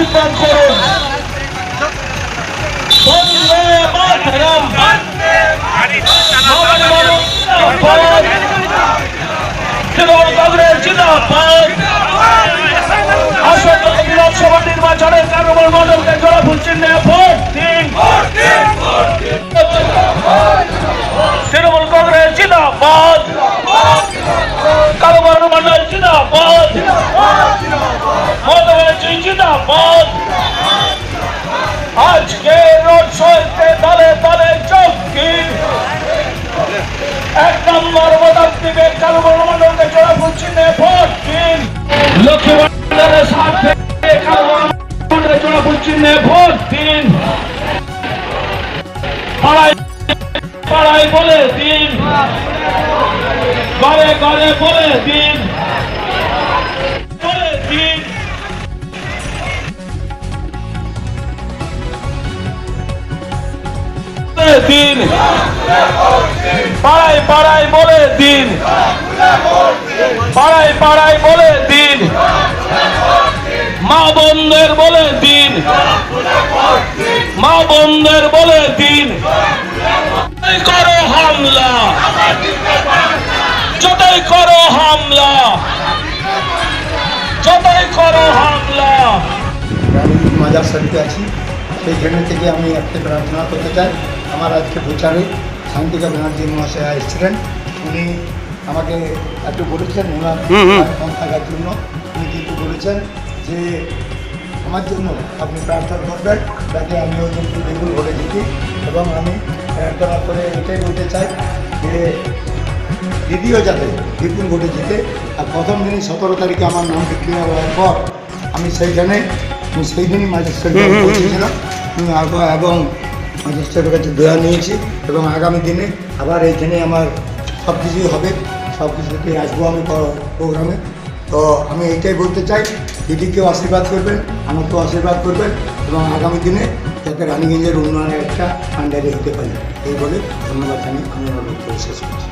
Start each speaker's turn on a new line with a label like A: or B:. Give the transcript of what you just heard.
A: আশীর্বাদ করুন। বন্দে মাতরম। তৃণমূল কংগ্রেস জিন্দাবাদ। আসন্ন বিধানসভা নির্বাচনে তৃণমূল মণ্ডলকে জোড়াফুল চিহ্নে ভোট দিন। তৃণমূল কংগ্রেস জিন্দাবাদ। কালুবাবু মণ্ডল জিন্দাবাদ। মমতা ব্যানার্জি জিন্দাবাদ। আজকে রোড শোতে দলে দলে যোগ দিন। 1 নম্বর ভোটার দিবে কালুবাবু মণ্ডলকে জোড়াফুল চিহ্নে ভোট দিন। লক্ষ্মী ভান্ডারের স্বার্থে কালুবাবু মণ্ডলকে জোড়াফুল চিহ্নে ভোট দিন। পাড়ায় পাড়ায় বলে দিন, ঘরে ঘরে বলে দিন, বলে দিন। দিন পাড়ায় পাড়ায় বলে দিন, পাড়ায় পাড়ায় বলে দিন, মা বোনদের বলে দিন, মা বোনদের বলে দিন। করো হামলা, যতই করো হামলা, যতই করো হামলা।
B: আমি মাজার শরীফে আছি, সেইখানে থেকে আমি একটা প্রার্থনা করতে চাই। আমার আজকে প্রচারে শান্তিকা ব্যানার্জি মহাশয় এসেছিলেন, উনি আমাকে একটু বলেছেন ওনার কম থাকার জন্য। উনি কিন্তু বলেছেন যে আমার জন্য আপনি প্রার্থনা করবেন যাতে আমিও কিন্তু বিপুল ভোটে জিতি। এবং আমি প্রার্থনা করে এটাই বলতে চাই যে দিদিও যাতে বিপুল ভোটে জিতে। আর প্রথম দিনই 17 তারিখে আমার নাম ডিক্লেয়ার হওয়ার পর আমি সেইখানে সেই দিনই ম্যাজিস্ট্রেটকে পৌঁছেছিলাম এবং ম্যাজিস্ট্রেটের কাছে দোয়া নিয়েছি। এবং আগামী দিনে আবার এইখানে আমার সব কিছুই হবে, সব কিছুতে আসবো আমি প্রোগ্রামে। তো আমি এইটাই বলতে চাই, দিদিকেও আশীর্বাদ করবেন, আমাকেও আশীর্বাদ করবেন এবং আগামী দিনে যাতে রানীগঞ্জের উন্নয়নের একটা আন্ডারে হতে পারি এই বলে ধন্যবাদ জানিয়ে আমি আমার বক্তব্য শেষ করছি।